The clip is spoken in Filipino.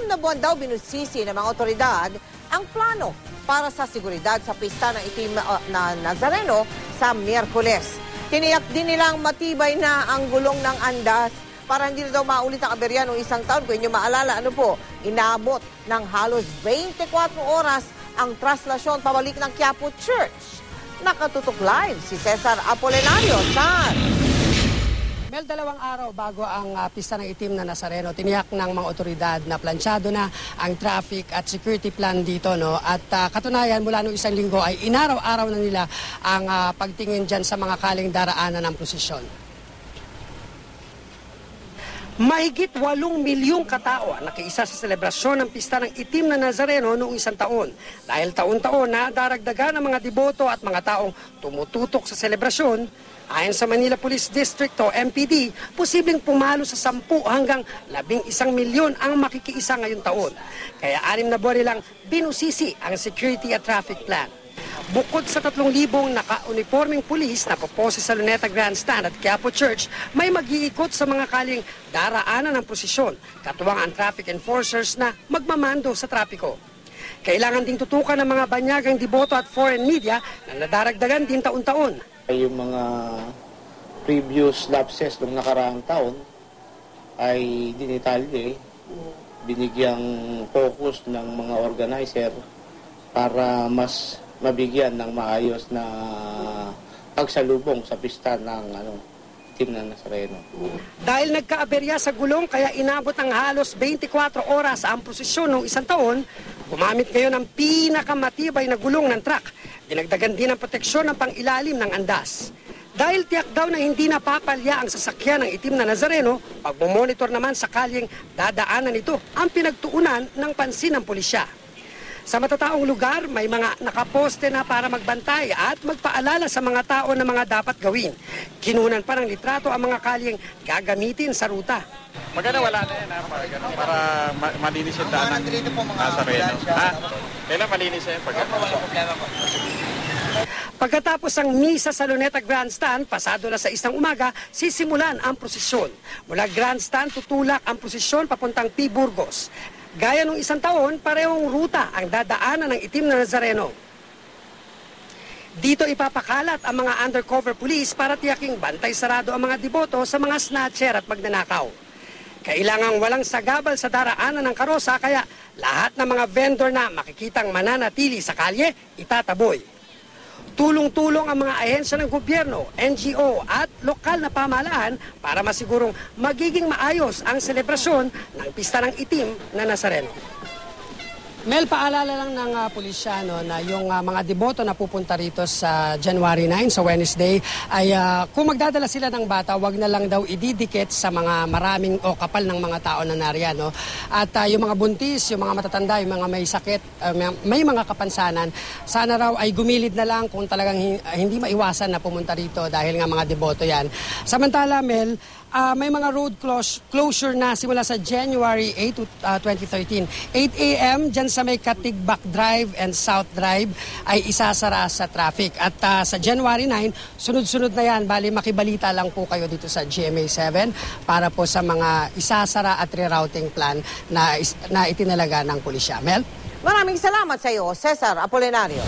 na buwan daw binusisi ng mga otoridad ang plano para sa seguridad sa pista ng itim na Nazareno sa Miyerkules. Tiniyak din nilang matibay na ang gulong ng andas para hindi na daw maulit ang aberya noong isang taon. Kung inyo maalala, inaabot ng halos 24 oras ang traslasyon pabalik ng Quiapo Church. Nakatutok live si Cesar Apolinario. Mel, 2 araw bago ang pista ng itim na Nazareno, tiniyak ng mga otoridad na plansyado na ang traffic at security plan dito. At katunayan, mula noong 1 linggo ay inaraw-araw na nila ang pagtingin dyan sa mga kaling daraanan ng prosesyon. Mahigit 8 milyong katao ang nakiisa sa selebrasyon ng pista ng itim na Nazareno noong isang taon. Dahil taon-taon na daragdagan ng mga deboto at mga taong tumututok sa selebrasyon, ayon sa Manila Police District o MPD, posibleng pumalo sa 10 hanggang 11 milyon ang makikiisa ngayong taon. Kaya 6 na buwan nilang binusisi ang security at traffic plan. Bukod sa 3,000 naka-uniforming pulis na popose sa Luneta Grandstand at Quiapo Church, may mag-iikot sa mga kaling daraanan ng prosesyon, katuwang ang traffic enforcers na magmamando sa trapiko. Kailangan ding tutukan ng mga banyagang deboto at foreign media na nadaragdagan din taon-taon. Yung mga previous lapses ng nakaraang taon ay dinitalye, binigyang focus ng mga organizer para mas mabigyan ng maayos na pagsalubong sa pista ng Itim na Nazareno. Dahil nagkaaberya sa gulong kaya inabot ng halos 24 oras ang prosesyon noong isang taon, gumamit ngayon ng pinakamatibay na gulong ng truck. Dinagdagan din ang proteksyon ng pangilalim ng andas. Dahil tiyak daw na hindi napapalya ang sasakyan ng Itim na Nazareno, pagmumonitor naman sa kalyeng dadaanan nito ang pinagtuunan ng pansin ng pulisya. Sa matataong lugar, may mga nakaposte na para magbantay at magpaalala sa mga tao na mga dapat gawin. Kinunan pa ng litrato ang mga kalyeng gagamitin sa ruta. Maganda wala na yan para malinis yung daan ng Nazareno. Kailan malinis yan? Pagkatapos ang misa sa Luneta Grandstand, pasado na sa 1 umaga, sisimulan ang prosesyon. Mula Grandstand, tutulak ang prosesyon papuntang P. Burgos. Gaya nung isang taon, parehong ruta ang dadaanan ng Itim na Nazareno. Dito ipapakalat ang mga undercover police para tiyaking bantay sarado ang mga deboto sa mga snatcher at magnanakaw. Kailangang walang sagabal sa daraanan ng karosa kaya lahat ng mga vendor na makikitang mananatili sa kalye, itataboy. Tulong-tulong ang mga ahensya ng gobyerno, NGO at lokal na pamahalaan para masigurong magiging maayos ang selebrasyon ng Pista ng Itim na Nazareno. Mel, paalala lang ng pulisya na yung mga deboto na pupunta rito sa January 9, sa Wednesday, ay kung magdadala sila ng bata, wag na lang daw ididikit sa mga maraming o kapal ng mga tao na nariyan. At yung mga buntis, yung mga matatanda, yung mga may sakit, may mga kapansanan, sana raw ay gumilid na lang kung talagang hindi maiwasan na pumunta rito dahil nga mga deboto yan. Samantala, Mel, may mga road closure na simula sa January 8 2013. 8 a.m. dyan sa may Katigbak Drive and South Drive ay isasara sa traffic. At sa January 9, sunod-sunod na yan. Bali, makibalita lang po kayo dito sa GMA 7 para po sa mga isasara at rerouting plan na itinalaga ng pulisya. Mel? Maraming salamat sa iyo, Cesar Apolinario.